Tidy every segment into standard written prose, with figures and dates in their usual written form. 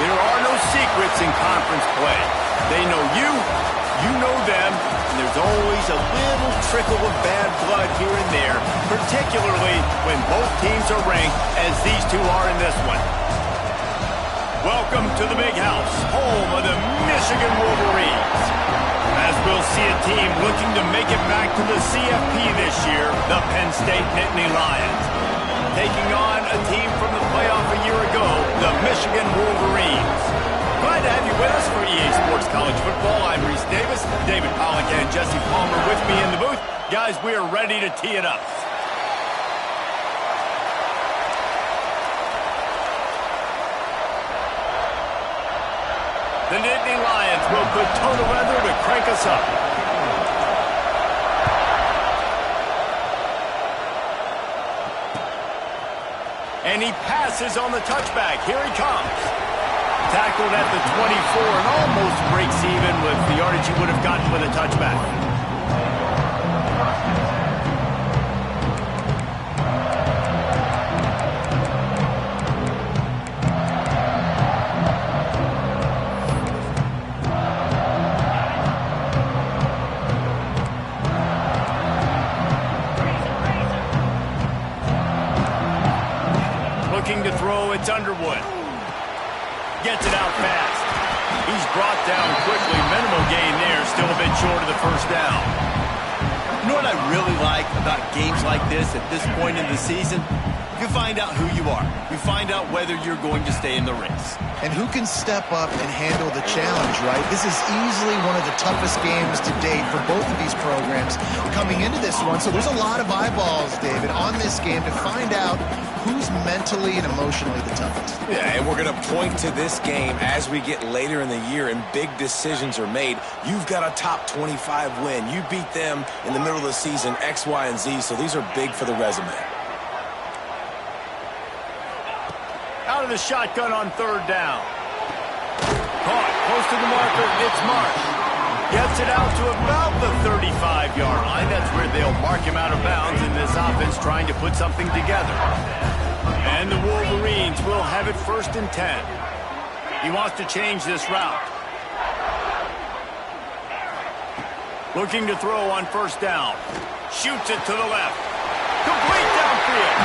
There are no secrets in conference play. They know you, you know them, and there's always a little trickle of bad blood here and there, particularly when both teams are ranked as these two are in this one. Welcome to the Big House, home of the Michigan Wolverines. As we'll see a team looking to make it back to the CFP this year, the Penn State Nittany Lions. Taking on a team from the playoff a year ago, the Michigan Wolverines. Glad to have you with us for EA Sports College Football. I'm Reese Davis, David Pollack and Jesse Palmer with me in the booth. Guys, we are ready to tee it up. The Nittany Lions will put total weather to crank us up. And he passes on the touchback. Here he comes. Tackled at the 24 and almost breaks even with the yardage he would have gotten with a touchback. Looking to throw, it's Underwood. Gets it out fast. He's brought down quickly. Minimal gain there, still a bit short of the first down. You know what I really like about games like this at this point in the season? You find out who you are. You find out whether you're going to stay in the race. And who can step up and handle the challenge, right? This is easily one of the toughest games to date for both of these programs coming into this one. So there's a lot of eyeballs, David, on this game to find out who's mentally and emotionally the toughest. Yeah, and we're going to point to this game as we get later in the year and big decisions are made. You've got a top 25 win. You beat them in the middle of the season, X, Y, and Z, so these are big for the resume. Out of the shotgun on third down. Caught, close to the marker, it's Marsh. Gets it out to about the 35-yard line. That's where they'll mark him out of bounds in this offense trying to put something together. And the Wolverines will have it 1st and 10. He wants to change this route. Looking to throw on 1st down. Shoots it to the left. Complete downfield.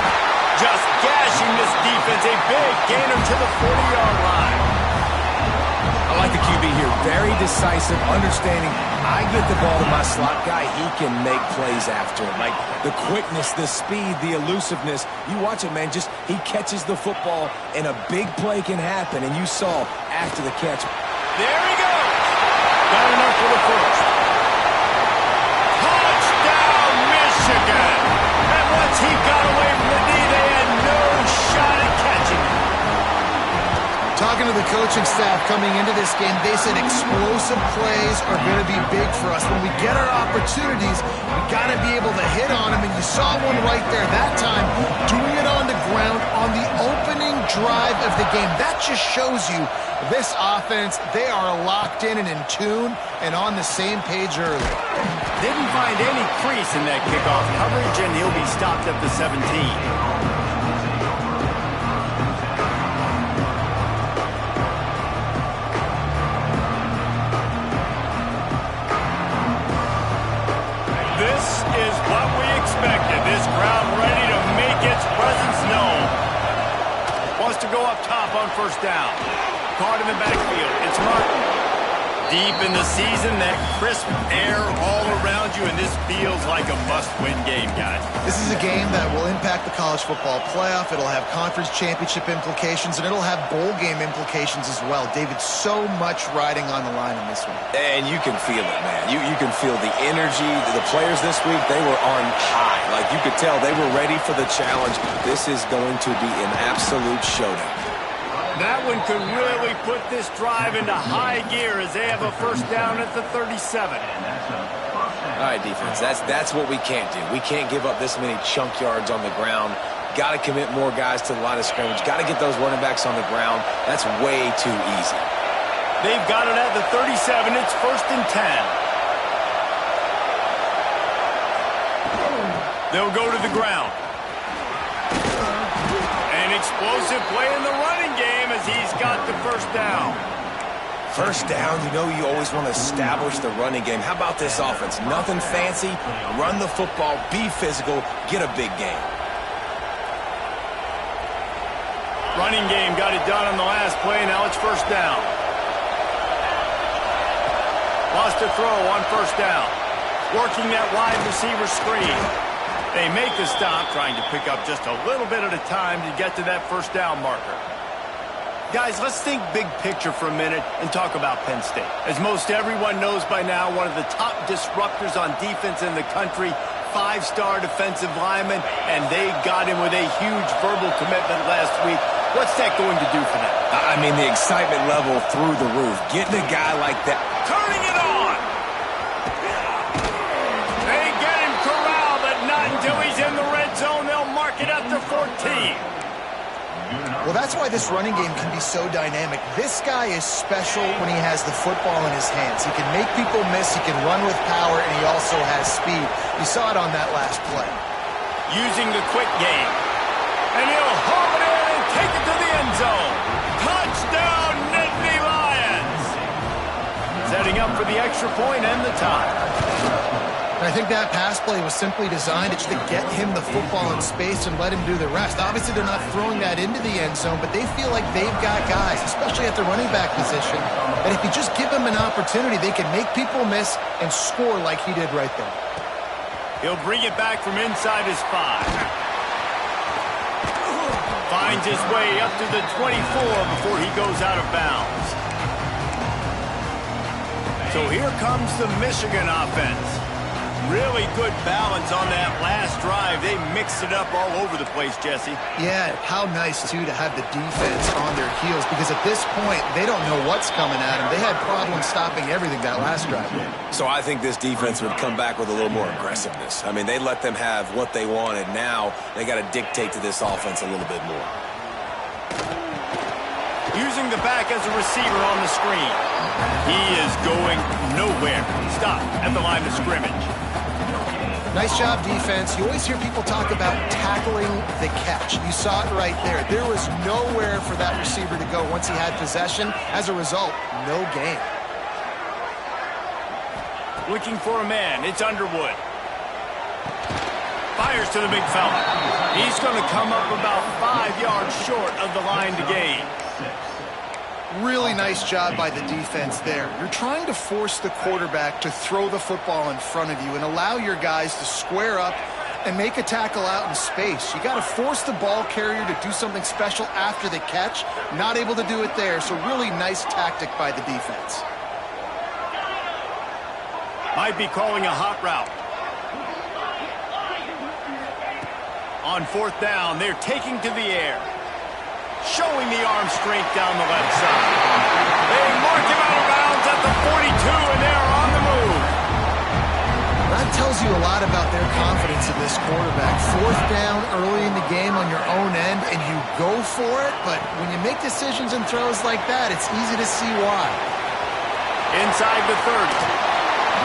Just gashing this defense. A big gainer to the 40-yard line. I like the QB here. Very decisive, understanding I get the ball to my slot guy, he can make plays after it. Like the quickness, the speed, the elusiveness. You watch it, man. Just he catches the football and a big play can happen. And you saw after the catch. There he goes. Got enough for the first. Touchdown, Michigan. And once he got away from the knee, they had no shot at catching him. Talking to the coaching staff coming into this game, they said explosive plays are going to be big for us. When we get our opportunities, we got to be able to hit on him, and you saw one right there that time, doing it on the ground on the opening drive of the game. That just shows you this offense, they are locked in and in tune and on the same page early. Didn't find any crease in that kickoff coverage, and he'll be stopped at the 17. This is what we expected. This crowd ready to make its presence known. Wants to go up top on first down. Caught in the backfield. It's Martin. Deep in the season, that crisp air all around you, and this feels like a must-win game, guys. This is a game that will impact the college football playoff. It'll have conference championship implications, and it'll have bowl game implications as well. David, so much riding on the line in this one. And you can feel it, man. You can feel the energy. The players this week, they were on high. Like, you could tell they were ready for the challenge. This is going to be an absolute showdown. That one could really put this drive into high gear as they have a first down at the 37. All right, defense, that's what we can't do. We can't give up this many chunk yards on the ground. Got to commit more guys to the line of scrimmage. Got to get those running backs on the ground. That's way too easy. They've got it at the 37. It's first and 10. They'll go to the ground. An explosive play in the running game as he's got the first down. First down, you know you always want to establish the running game. How about this offense? Nothing fancy. Run the football, be physical, get a big gain. Running game got it done on the last play. Now it's first down. Lost a throw on first down. Working that wide receiver screen. They make the stop, trying to pick up just a little bit at a time to get to that first down marker. Guys, let's think big picture for a minute and talk about Penn State. As most everyone knows by now, one of the top disruptors on defense in the country, five-star defensive lineman, and they got him with a huge verbal commitment last week. What's that going to do for them? I mean, the excitement level through the roof. Getting a guy like that. Turning it on! They get him corralled, but not until he's in the red zone. They'll mark it up to 14. Well, that's why this running game can be so dynamic. This guy is special when he has the football in his hands. He can make people miss, he can run with power, and he also has speed. You saw it on that last play. Using the quick game. And he'll haul it in and take it to the end zone. Touchdown, Nittany Lions! Setting up for the extra point and the tie. I think that pass play was simply designed just to get him the football in space and let him do the rest. Obviously, they're not throwing that into the end zone, but they feel like they've got guys, especially at the running back position, that if you just give them an opportunity, they can make people miss and score like he did right there. He'll bring it back from inside his 5. Finds his way up to the 24 before he goes out of bounds. So here comes the Michigan offense. Really good balance on that last drive. They mixed it up all over the place, Jesse. Yeah, how nice, too, to have the defense on their heels, because at this point, they don't know what's coming at them. They had problems stopping everything that last drive. So I think this defense would come back with a little more aggressiveness. I mean, they let them have what they wanted. Now they got to dictate to this offense a little bit more. Using the back as a receiver on the screen. He is going nowhere. Stop at the line of scrimmage. Nice job, defense. You always hear people talk about tackling the catch. You saw it right there. There was nowhere for that receiver to go once he had possession. As a result, no gain. Looking for a man. It's Underwood. Fires to the big fella. He's going to come up about 5 yards short of the line to gain. Really nice job by the defense there. You're trying to force the quarterback to throw the football in front of you and allow your guys to square up and make a tackle out in space. You got to force the ball carrier to do something special after the catch. Not able to do it there, so really nice tactic by the defense. Might be calling a hot route. On fourth down, they're taking to the air. Showing the arm strength down the left side. They mark him out of bounds at the 42, and they're on the move. That tells you a lot about their confidence in this quarterback. Fourth down early in the game on your own end, and you go for it, but when you make decisions and throws like that, it's easy to see why. Inside the 30.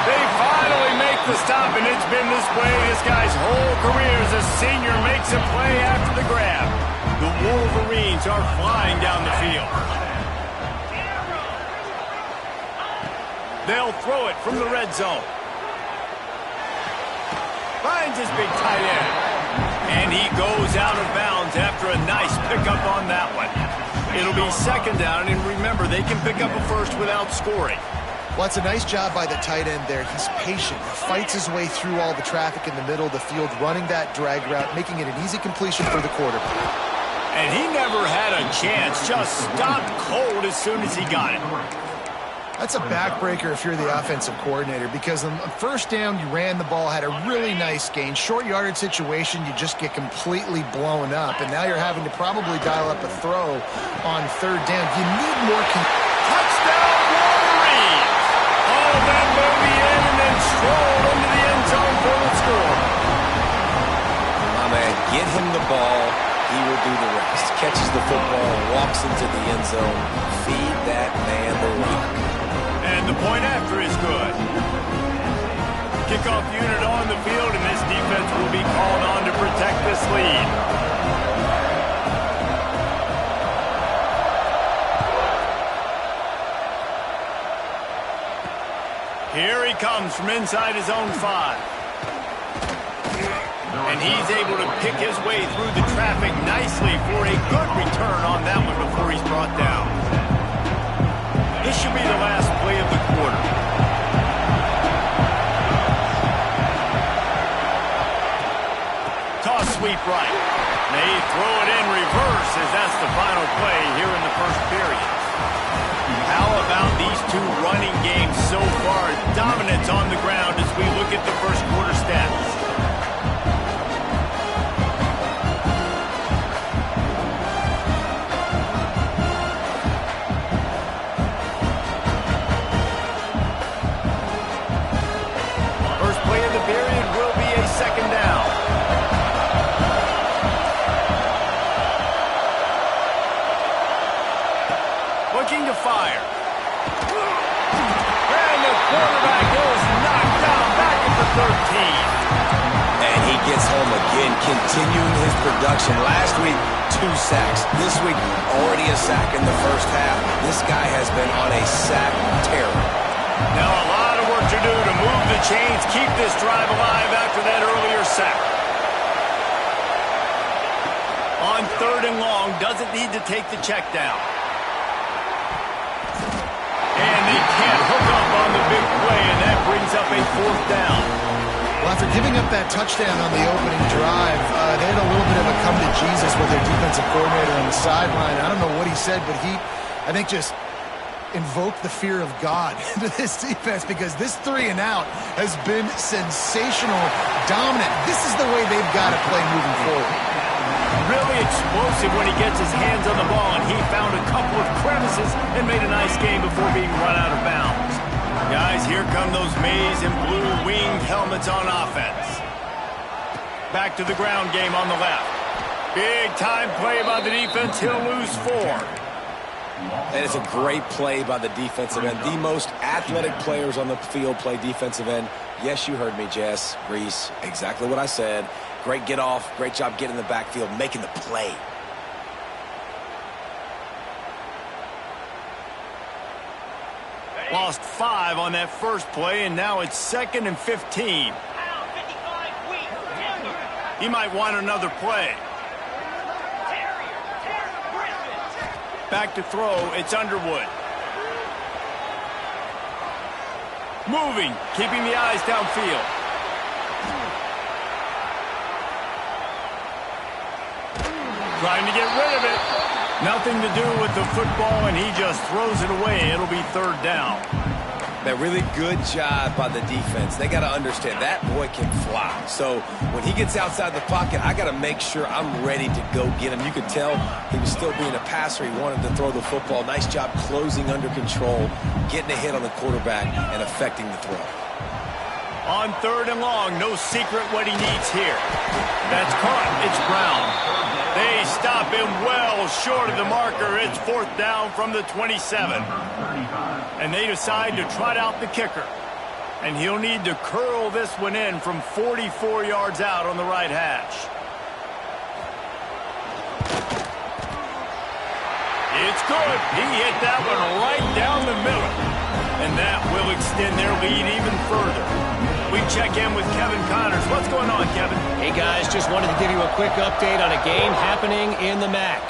They finally make the stop, and it's been this way this guy's whole career as a senior makes a play after the grab. The Wolverines are flying down the field. They'll throw it from the red zone. Finds his big tight end. And he goes out of bounds after a nice pickup on that one. It'll be second down, and remember, they can pick up a first without scoring. Well, it's a nice job by the tight end there. He's patient. He fights his way through all the traffic in the middle of the field, running that drag route, making it an easy completion for the quarterback. And he never had a chance, just stopped cold as soon as he got it. That's a backbreaker if you're the offensive coordinator, because on first down, you ran the ball, had a really nice gain. Short yardage situation, you just get completely blown up, and now you're having to probably dial up a throw on third down. You need more... Touchdown, Wolverines! All that movie in and then stroll into the end zone for the score. My man, get him the ball. He will do the rest. Catches the football, walks into the end zone. Feed that man the rock. And the point after is good. Kickoff unit on the field, and this defense will be called on to protect this lead. Here he comes from inside his own 5. And he's able to pick his way through the traffic nicely for a good return on that one before he's brought down. This should be the last play of the quarter. Toss sweep right. They throw it in reverse as that's the final play here in the first period. How about these two running games so far? Dominance on the ground as we look at the first quarter stats. Looking to fire. And the quarterback goes knocked down back at the 13. And he gets home again, continuing his production. Last week, 2 sacks. This week, already a sack in the first half. This guy has been on a sack terror. Now a lot of work to do to move the chains, keep this drive alive after that earlier sack. On third and long, doesn't need to take the check down. And they can't hook up on the big play, and that brings up a fourth down. Well, after giving up that touchdown on the opening drive, they had a little bit of a come to Jesus with their defensive coordinator on the sideline. I don't know what he said, but he, I think, just invoked the fear of God into this defense, because this 3 and out has been sensational, dominant. This is the way they've got to play moving forward. Really explosive when he gets his hands on the ball, and he found a couple of crevices and made a nice game before being run out of bounds. Guys, here come those maize and blue winged helmets on offense. Back to the ground game on the left. Big time play by the defense. He'll lose 4. And it's a great play by the defensive end. The most athletic players on the field play defensive end. Yes, you heard me, Jess, Reese. Exactly what I said. Great get off. Great job getting in the backfield, making the play. Lost 5 on that first play, and now it's 2nd and 15. He might want another play. Back to throw, it's Underwood. Moving, keeping the eyes downfield. Trying to get rid of it. Nothing to do with the football, and he just throws it away. It'll be third down. That really good job by the defense. They got to understand that boy can fly. So when he gets outside the pocket, I got to make sure I'm ready to go get him. You could tell he was still being a passer. He wanted to throw the football. Nice job closing under control, getting a hit on the quarterback, and affecting the throw. On 3rd and long, no secret what he needs here. That's caught. It's Brown. They stop him well short of the marker. It's 4th down from the 27. And they decide to trot out the kicker. And he'll need to curl this one in from 44 yards out on the right hash. It's good. He hit that one right down the middle. And that will extend their lead even further. We check in with Kevin Connors. What's going on, Kevin? Hey, guys, just wanted to give you a quick update on a game happening in the MAC.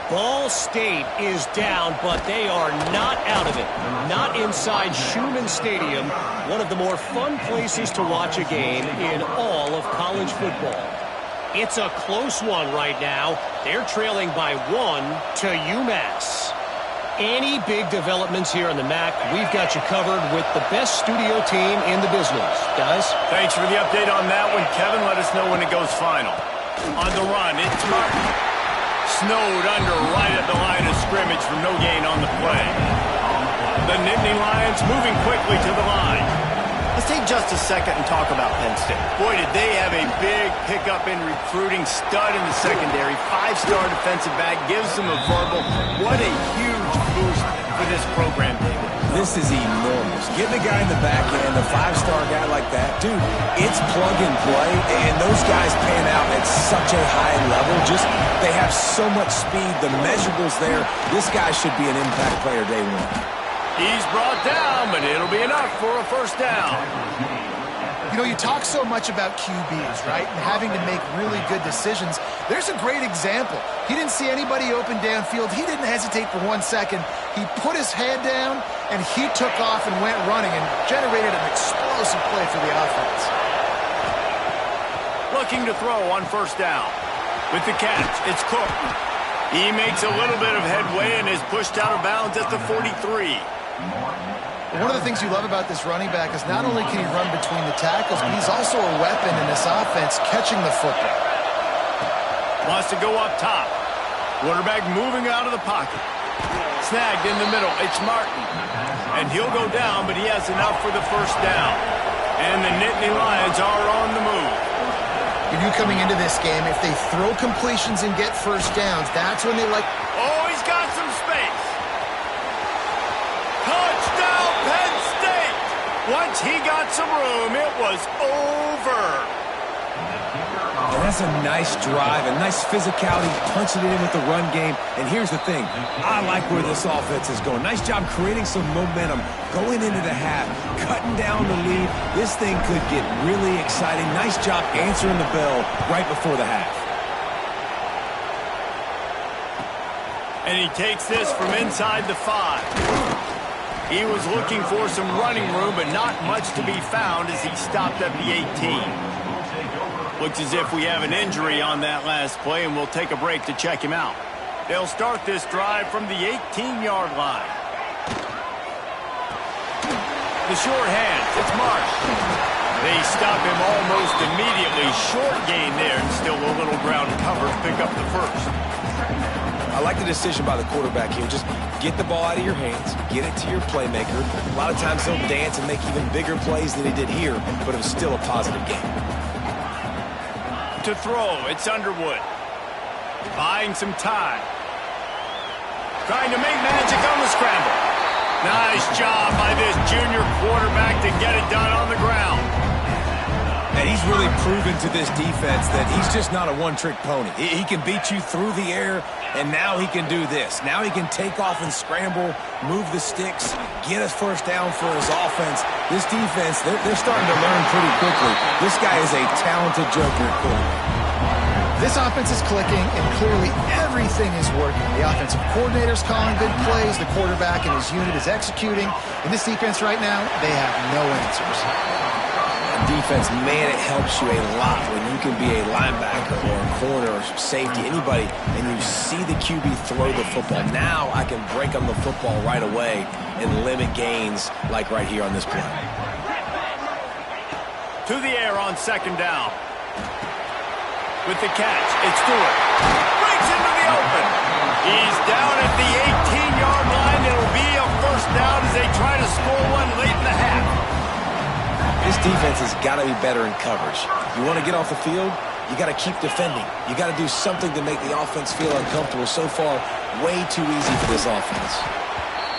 Ball State is down, but they are not out of it. Not inside Schumann Stadium, one of the more fun places to watch a game in all of college football. It's a close one right now. They're trailing by 1 to UMass. Any big developments here in the MAC, we've got you covered with the best studio team in the business. Guys? Thanks for the update on that one, Kevin. Let us know when it goes final. On the run, it's Martin. Snowed under right at the line of scrimmage for no gain on the play. The Nittany Lions moving quickly to the line. Let's take just a second and talk about Penn State. Boy, did they have a big pickup in recruiting. Stud in the secondary. 5-star defensive back. Gives them a verbal. What a huge boost for this program, David. This is enormous. Getting a guy in the back end, a 5-star guy like that, dude, it's plug and play, and those guys pan out at such a high level. Just, they have so much speed. The measurables there, this guy should be an impact player day one. He's brought down, but it'll be enough for a 1st down. You know, you talk so much about QBs, right? And having to make really good decisions. There's a great example. He didn't see anybody open downfield. He didn't hesitate for 1 second. He put his head down, and he took off and went running and generated an explosive play for the offense. Looking to throw on 1st down. With the catch, it's Cook. He makes a little bit of headway and is pushed out of bounds at the 43. One of the things you love about this running back is not only can he run between the tackles, but he's also a weapon in this offense catching the football. Wants to go up top. Quarterback moving out of the pocket. Snagged in the middle. It's Martin. And he'll go down, but he has enough for the 1st down. And the Nittany Lions are on the move. You knew coming into this game, if they throw completions and get 1st downs, that's when they like... Oh, he's got some space. Touchdown, Penn State. Once he got some room, it was over. And that's a nice drive, a nice physicality, punching it in with the run game. And here's the thing, I like where this offense is going. Nice job creating some momentum, going into the half, cutting down the lead. This thing could get really exciting. Nice job answering the bell right before the half. And he takes this from inside the 5. He was looking for some running room, but not much to be found as he stopped at the 18. Looks as if we have an injury on that last play, and we'll take a break to check him out. They'll start this drive from the 18-yard line. The short hands, it's Marsh. They stop him almost immediately. Short gain there, and still a little ground cover to pick up the 1st. I like the decision by the quarterback here. Just get the ball out of your hands, get it to your playmaker. A lot of times he'll dance and make even bigger plays than he did here, but it was still a positive game. To throw, it's Underwood. Buying some time. Trying to make magic on the scramble. Nice job by this junior quarterback to get it done on the ground. And he's really proven to this defense that he's just not a one-trick pony. He can beat you through the air, and now he can do this. Now he can take off and scramble, move the sticks, get us 1st down for his offense. This defense, they're starting to learn pretty quickly. This guy is a talented joker at quarterback. This offense is clicking, and clearly everything is working. The offensive coordinator's calling good plays. The quarterback and his unit is executing. In this defense right now, they have no answers. Defense, man, it helps you a lot when you can be a linebacker or a corner or safety, anybody, and you see the QB throw the football. Now I can break on the football right away and limit gains like right here on this play. To the air on 2nd down. With the catch, it's Stewart. Breaks into the open. He's down at the 18-yard line. It'll be a 1st down as they try to score one late in the half. This defense has got to be better in coverage. You want to get off the field, you got to keep defending. You got to do something to make the offense feel uncomfortable. So far, way too easy for this offense.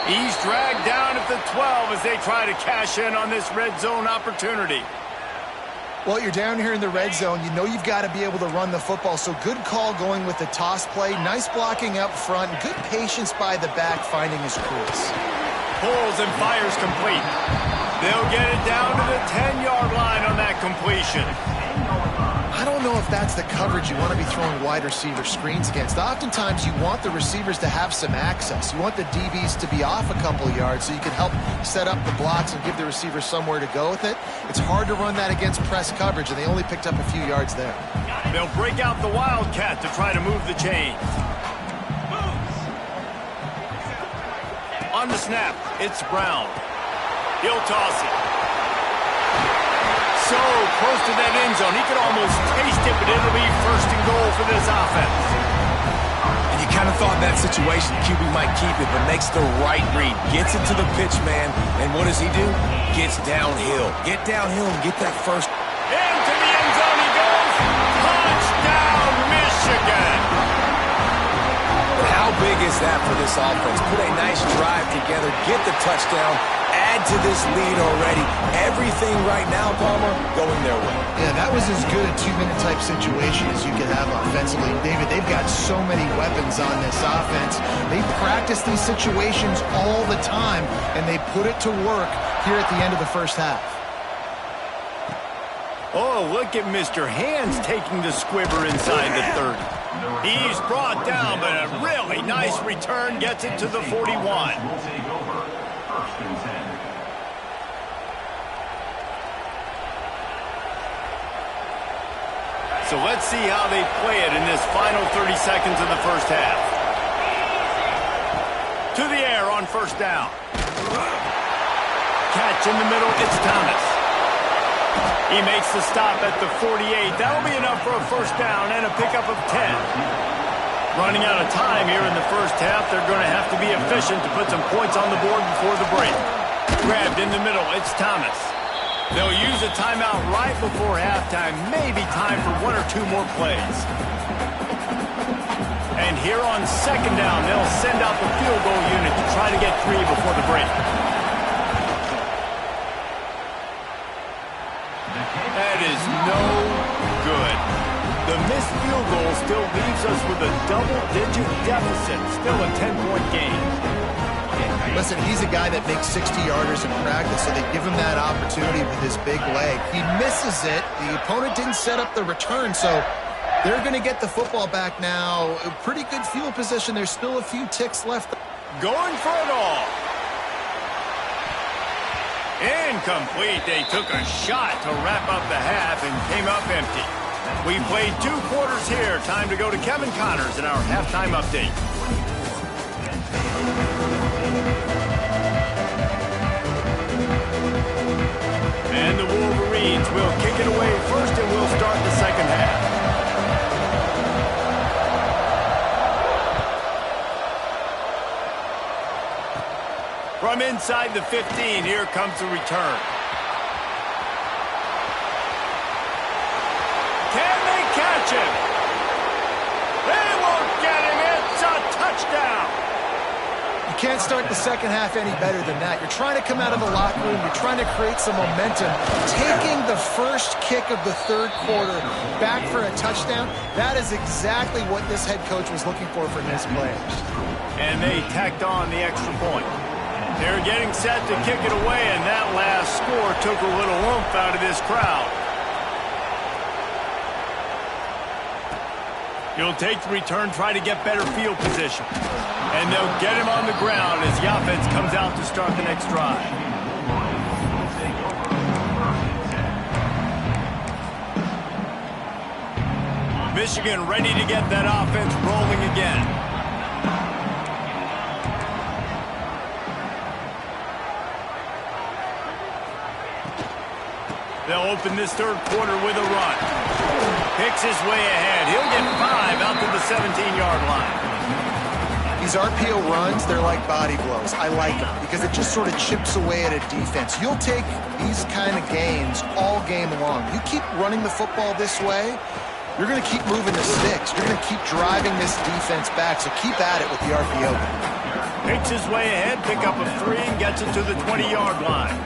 He's dragged down at the 12 as they try to cash in on this red zone opportunity. Well, you're down here in the red zone. You know you've got to be able to run the football, so good call going with the toss play. Nice blocking up front. Good patience by the back finding his crease. Pulls and fires complete. They'll get it down to the 10-yard line on that completion. I don't know if that's the coverage you want to be throwing wide receiver screens against. Oftentimes, you want the receivers to have some access. You want the DBs to be off a couple yards so you can help set up the blocks and give the receiver somewhere to go with it. It's hard to run that against press coverage, and they only picked up a few yards there. They'll break out the Wildcat to try to move the chains. On the snap, it's Brown. He'll toss it. So close to that end zone. He could almost taste it, but it'll be first and goal for this offense. And you kind of thought in that situation QB might keep it, but makes the right read. Gets into the pitch, man. And what does he do? Gets downhill. Get downhill and get that first. Into the end zone he goes. Touchdown, Michigan. How big is that for this offense? Put a nice drive together, get the touchdown, add to this lead already. Everything right now, Palmer, going their way. Yeah, that was as good a two-minute type situation as you could have offensively. David, they've got so many weapons on this offense. They practice these situations all the time, and they put it to work here at the end of the first half. Oh, look at Mr. Hands taking the squibber inside the 30. He's brought down, but a really nice return gets it to the 41. So let's see how they play it in this final 30 seconds of the first half. To the air on first down. Catch in the middle, it's Thomas. He makes the stop at the 48. That'll be enough for a first down and a pickup of 10. Running out of time here in the first half. They're going to have to be efficient to put some points on the board before the break. Grabbed in the middle. It's Thomas. They'll use a timeout right before halftime. Maybe time for one or two more plays. And here on second down, they'll send out the field goal unit to try to get 3 before the break. That is no good. The missed field goal still leaves us with a double-digit deficit. Still a 10-point game. Listen, he's a guy that makes 60-yarders in practice, so they give him that opportunity with his big leg. He misses it. The opponent didn't set up the return, so they're going to get the football back now. A pretty good field position. There's still a few ticks left. Going for it all. Incomplete. They took a shot to wrap up the half and came up empty. We played 2 quarters here. Time to go to Kevin Connors in our halftime update. And the Wolverines will kick it away first, and we'll start the second half. From inside the 15, here comes the return. Can they catch him? They won't get him. It's a touchdown. You can't start the second half any better than that. You're trying to come out of the locker room. You're trying to create some momentum. Taking the first kick of the third quarter back for a touchdown, that is exactly what this head coach was looking for from his players. And they tacked on the extra point. They're getting set to kick it away, and that last score took a little oomph out of this crowd. He'll take the return, try to get better field position. And they'll get him on the ground as the offense comes out to start the next drive. Michigan ready to get that offense rolling again. They'll open this third quarter with a run. Picks his way ahead. He'll get 5 out to the 17-yard line. These RPO runs, they're like body blows. I like them because it just sort of chips away at a defense. You'll take these kind of gains all game long. You keep running the football this way, you're going to keep moving the sticks. You're going to keep driving this defense back, so keep at it with the RPO. Makes his way ahead, pick up a 3, and gets it to the 20-yard line.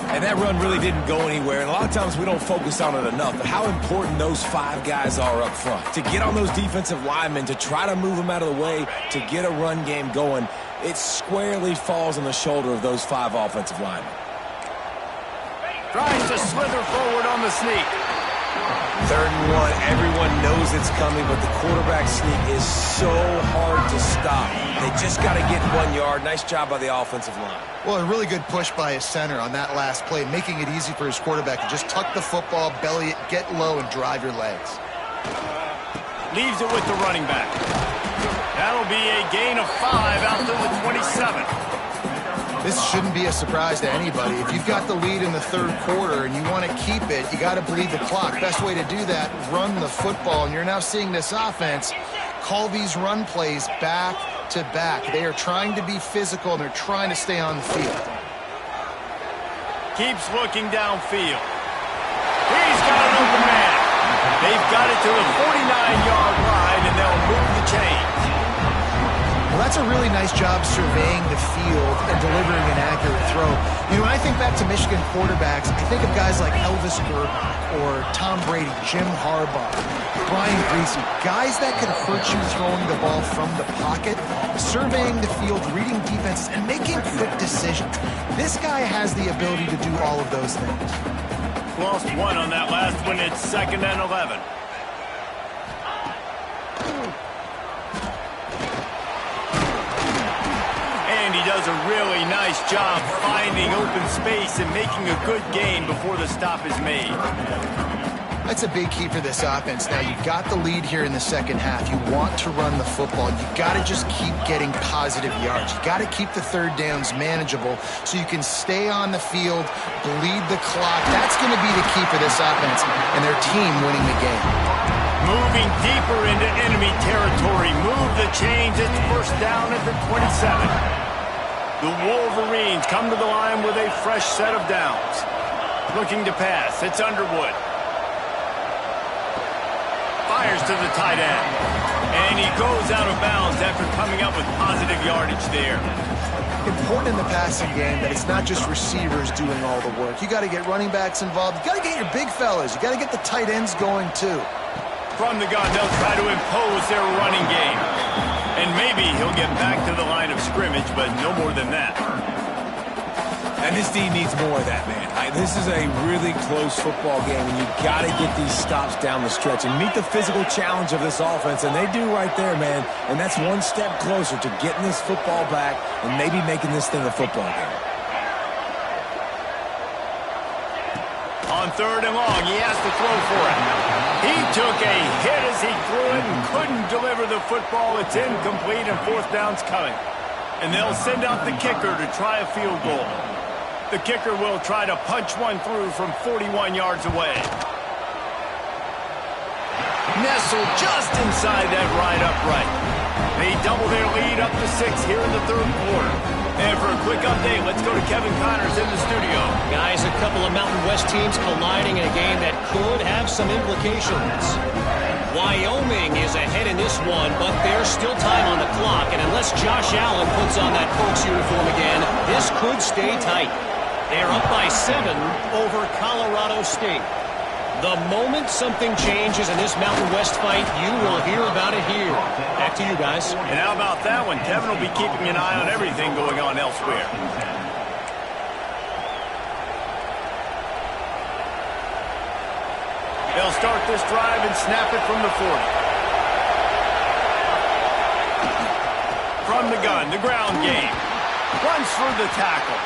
And that run really didn't go anywhere, and a lot of times we don't focus on it enough, but how important those 5 guys are up front. To get on those defensive linemen, to try to move them out of the way, to get a run game going, it squarely falls on the shoulder of those 5 offensive linemen. Tries to slither forward on the sneak. 3rd and 1, everyone knows it's coming, but the quarterback sneak is so hard to stop. They just got to get 1 yard. Nice job by the offensive line. Well, a really good push by his center on that last play, making it easy for his quarterback to just tuck the football, belly it, get low, and drive your legs. Leaves it with the running back. That'll be a gain of 5 out to the 27. This shouldn't be a surprise to anybody. If you've got the lead in the 3rd quarter and you want to keep it, you got to bleed the clock. Best way to do that, run the football. And you're now seeing this offense call these run plays back to back. They are trying to be physical, and they're trying to stay on the field. Keeps looking downfield. He's got an open man. They've got it to the 49-yard line, and they'll move the chains. Well, that's a really nice job surveying the field and delivering an accurate throw. You know, when I think back to Michigan quarterbacks, I think of guys like Elvis Grbac or Tom Brady, Jim Harbaugh, Brian Griese, guys that could hurt you throwing the ball from the pocket, surveying the field, reading defenses, and making quick decisions. This guy has the ability to do all of those things. Lost 1 on that last one. It's 2nd and 11. And he does a really nice job finding open space and making a good gain before the stop is made. That's a big key for this offense. Now, you've got the lead here in the 2nd half. You want to run the football. You've got to just keep getting positive yards. You've got to keep the 3rd downs manageable so you can stay on the field, bleed the clock. That's going to be the key for this offense and their team winning the game. Moving deeper into enemy territory. Move the chains. It's 1st down at the 27. The Wolverines come to the line with a fresh set of downs. Looking to pass. It's Underwood. Fires to the tight end. And he goes out of bounds after coming up with positive yardage there. Important in the passing game that it's not just receivers doing all the work. You got to get running backs involved. You got to get your big fellas. You got to get the tight ends going too. From the gun, they'll try to impose their running game. And maybe he'll get back to the line of scrimmage, but no more than that. And this team needs more of that, man. This is a really close football game, and you've got to get these stops down the stretch and meet the physical challenge of this offense, and they do right there, man. And that's 1 step closer to getting this football back and maybe making this thing a football game. On 3rd and long, he has to throw for it. He took a hit as he threw it and couldn't deliver the football. It's incomplete, and 4th down's coming. And they'll send out the kicker to try a field goal. The kicker will try to punch one through from 41 yards away. Nestled just inside that right upright. They double their lead up to 6 here in the 3rd quarter. And for a quick update, let's go to Kevin Connors in the studio. Guys, a couple of Mountain West teams colliding in a game that could have some implications. Wyoming is ahead in this one, but there's still time on the clock. And unless Josh Allen puts on that Pokes uniform again, this could stay tight. They're up by 7 over Colorado State. The moment something changes in this Mountain West fight, you will hear about it here. Back to you guys. And how about that one? Kevin will be keeping an eye on everything going on elsewhere. They'll start this drive and snap it from the 40. From the gun, the ground game. Runs through the tackle.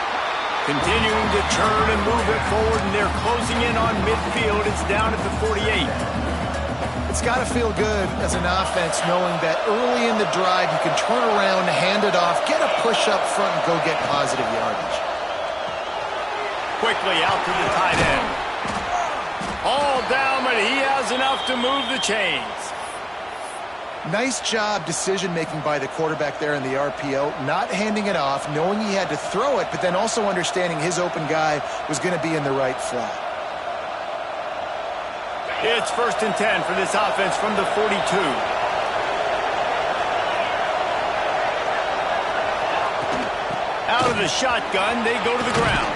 Continuing to turn and move it forward, and they're closing in on midfield. It's down at the 48. It's got to feel good as an offense knowing that early in the drive you can turn around, hand it off, get a push up front, and go get positive yardage. Quickly out to the tight end. All down, but he has enough to move the chains. Nice job decision-making by the quarterback there in the RPO, not handing it off, knowing he had to throw it, but then also understanding his open guy was going to be in the right flat. It's 1st and 10 for this offense from the 42. Out of the shotgun, they go to the ground.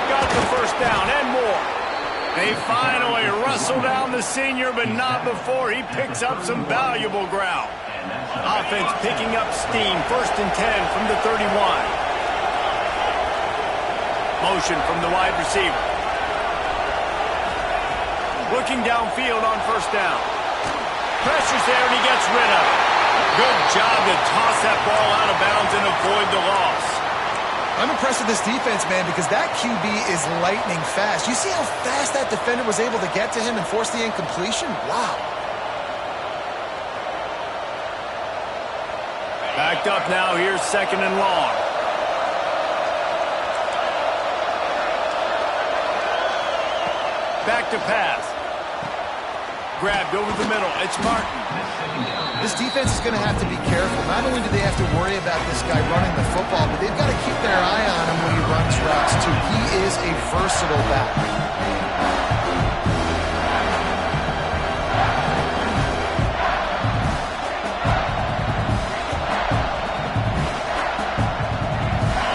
Got the first down and more. They finally wrestle down the senior, but not before he picks up some valuable ground. Offense picking up steam. 1st and 10 from the 31. Motion from the wide receiver. Looking downfield on 1st down. Pressure's there, and he gets rid of it. Good job to toss that ball out of bounds and avoid the loss. I'm impressed with this defense, man, because that QB is lightning fast. You see how fast that defender was able to get to him and force the incompletion? Wow. Backed up now. Here's 2nd and long. Back to pass. Grabbed over the middle. It's Martin. This defense is going to have to be careful. Not only do they have to worry about this guy running the football, but they've got to keep their eye on him when he runs routes, too. He is a versatile back.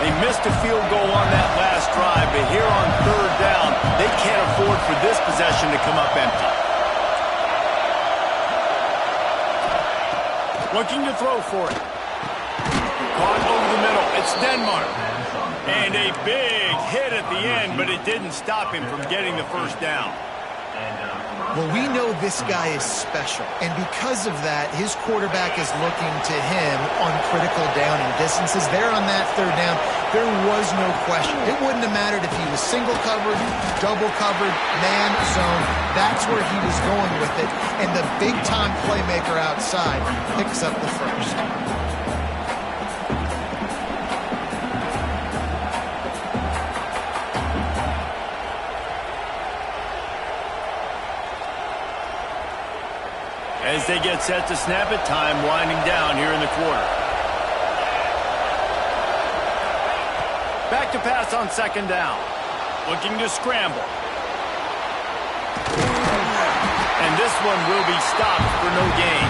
They missed a field goal on that last drive, but here on 3rd down, they can't afford for this possession to come up empty. Looking to throw for it. Caught over the middle. It's Denmark. And a big hit at the end, but it didn't stop him from getting the 1st down. Well, we know this guy is special, and because of that, his quarterback is looking to him on critical down and distances. There on that 3rd down, there was no question. It wouldn't have mattered if he was single covered, double covered, man, zone. That's where he was going with it, and the big-time playmaker outside picks up the 1st. As they get set to snap it, time winding down here in the quarter. Back to pass on 2nd down. Looking to scramble. And this one will be stopped for no gain.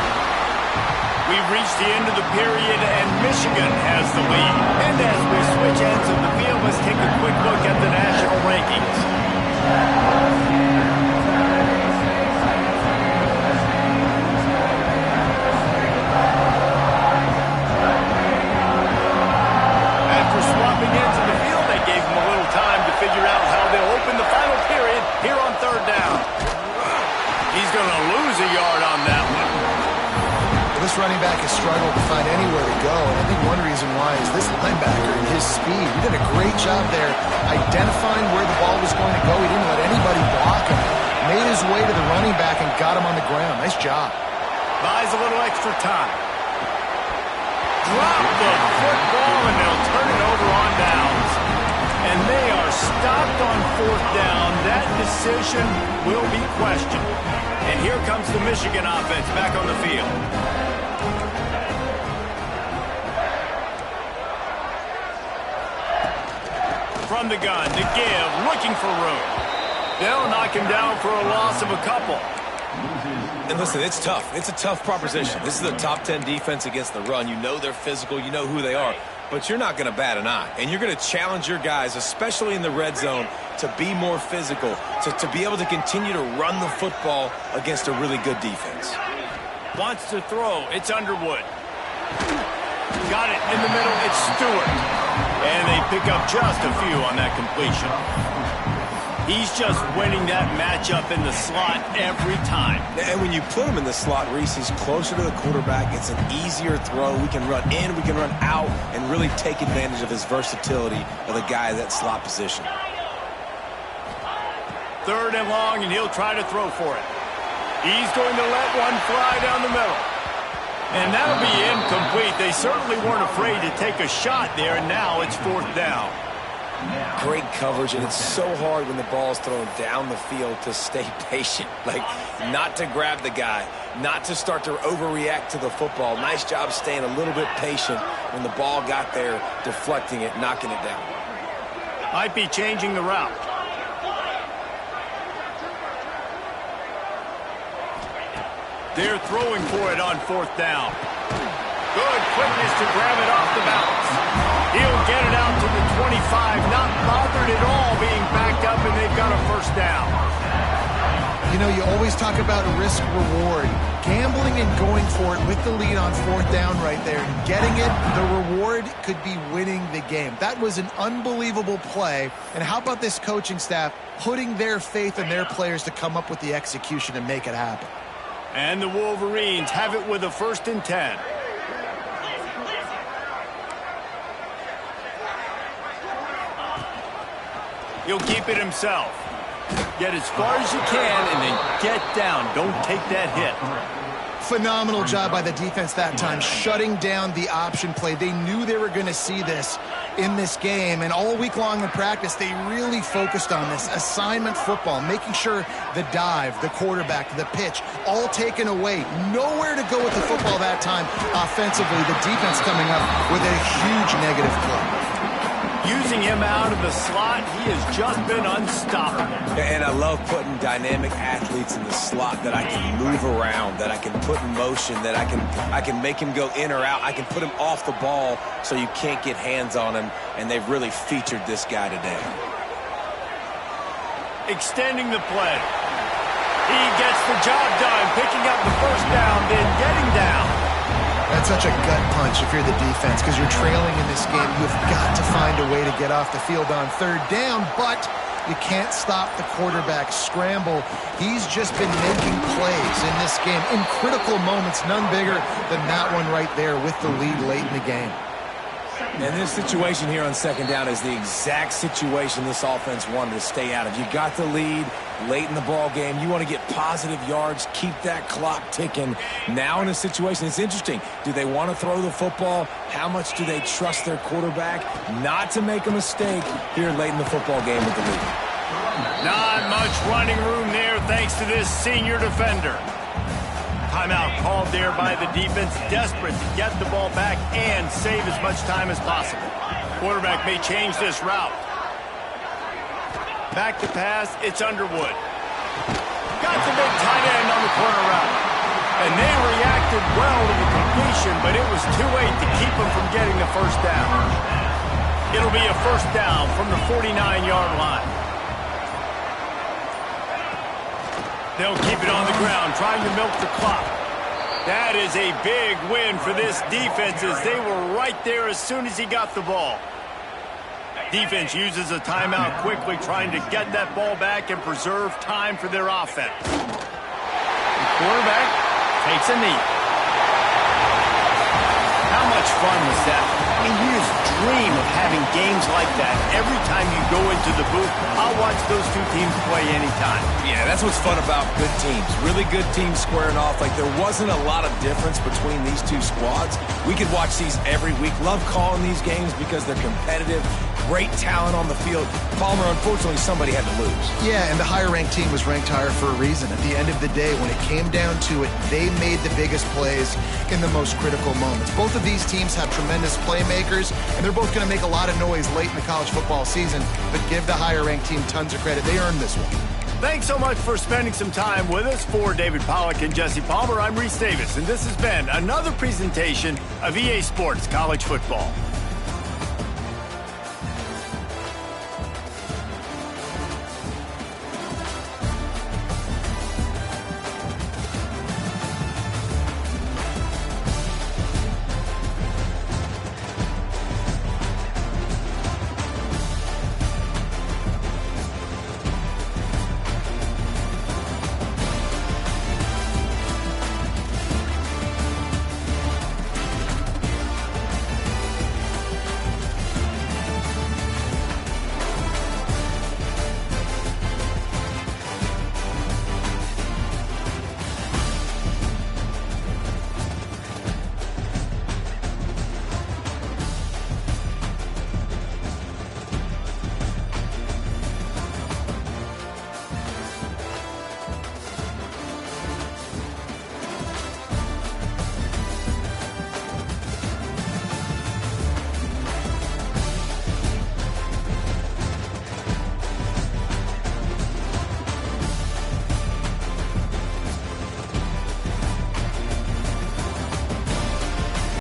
We've reached the end of the period, and Michigan has the lead. And as we switch ends of the field, let's take a quick look at the national rankings. Figure out how they'll open the final period here on 3rd down. He's going to lose a yard on that one. Well, this running back has struggled to find anywhere to go, and I think one reason why is this linebacker and his speed. He did a great job there identifying where the ball was going to go. He didn't let anybody block him. Made his way to the running back and got him on the ground. Nice job. Buys a little extra time. Drop the football, and they'll turn it over on downs. And they are stopped on 4th down. That decision will be questioned. And here comes the Michigan offense back on the field. From the gun, to give, looking for room. They'll knock him down for a loss of a couple. And listen, it's tough. It's a tough proposition. This is a top 10 defense against the run. You know they're physical. You know who they are. But you're not going to bat an eye. And you're going to challenge your guys, especially in the red zone, to be more physical, to be able to continue to run the football against a really good defense. Wants to throw. It's Underwood. Got it in the middle. It's Stewart. And they pick up just a few on that completion. He's just winning that matchup in the slot every time. And when you put him in the slot, Reese, he's closer to the quarterback. It's an easier throw. We can run in, we can run out, and really take advantage of his versatility of the guy at that slot position. 3rd and long, and he'll try to throw for it. He's going to let one fly down the middle. And that'll be incomplete. They certainly weren't afraid to take a shot there, and now it's 4th down. Great coverage, and it's so hard when the ball's thrown down the field to stay patient, like not to grab the guy, not to start to overreact to the football. Nice job staying a little bit patient when the ball got there, deflecting it, knocking it down. Might be changing the route. They're throwing for it on 4th down. Good quickness to grab it off the bounce. He'll get it out to the 25, not bothered at all being backed up, and they've got a 1st down. You know, you always talk about risk-reward. Gambling and going for it with the lead on 4th down right there, getting it, the reward could be winning the game. That was an unbelievable play. And how about this coaching staff putting their faith in their players to come up with the execution and make it happen? And the Wolverines have it with a 1st and 10. He'll keep it himself. Get as far as you can and then get down. Don't take that hit. Phenomenal job by the defense that time, shutting down the option play. They knew they were going to see this in this game, and all week long in practice, they really focused on this assignment football, making sure the dive, the quarterback, the pitch, all taken away. Nowhere to go with the football that time offensively. The defense coming up with a huge negative play. Using him out of the slot, he has just been unstoppable. And I love putting dynamic athletes in the slot that I can move around, that I can put in motion, that I can make him go in or out. I can put him off the ball so you can't get hands on him, and they've really featured this guy today. Extending the play. He gets the job done, picking up the 1st down, then getting down. That's such a gut punch if you're the defense, because you're trailing in this game. You've got to find a way to get off the field on 3rd down, but you can't stop the quarterback scramble. He's just been making plays in this game in critical moments, none bigger than that one right there with the lead late in the game. And this situation here on 2nd down is the exact situation this offense wanted to stay out of. You got the lead late in the ball game. You want to get positive yards, keep that clock ticking. Now in a situation, it's interesting. Do they want to throw the football? How much do they trust their quarterback not to make a mistake here late in the football game with the lead? Not much running room there thanks to this senior defender. Timeout called there by the defense, desperate to get the ball back and save as much time as possible. Quarterback may change this route. Back to pass, it's Underwood. Got the big tight end on the corner route. And they reacted well to the completion, but it was too late to keep them from getting the 1st down. It'll be a 1st down from the 49-yard line. They'll keep it on the ground, trying to milk the clock. That is a big win for this defense, as they were right there as soon as he got the ball. Defense uses a timeout quickly, trying to get that ball back and preserve time for their offense. The quarterback takes a knee. How much fun was that? I mean, you just dream of having games like that every time you go into the booth. I'll watch those two teams play anytime. Yeah, that's what's fun about good teams. Really good teams squaring off. Like, there wasn't a lot of difference between these two squads. We could watch these every week. Love calling these games because they're competitive. Great talent on the field. Palmer, unfortunately, somebody had to lose. Yeah, and the higher-ranked team was ranked higher for a reason. At the end of the day, when it came down to it, they made the biggest plays in the most critical moments. Both of these teams have tremendous playmakers, and they're both going to make a lot of noise late in the college football season, but give the higher-ranked team tons of credit. They earned this one. Thanks so much for spending some time with us. For David Pollack and Jesse Palmer, I'm Reese Davis, and this has been another presentation of EA Sports College Football.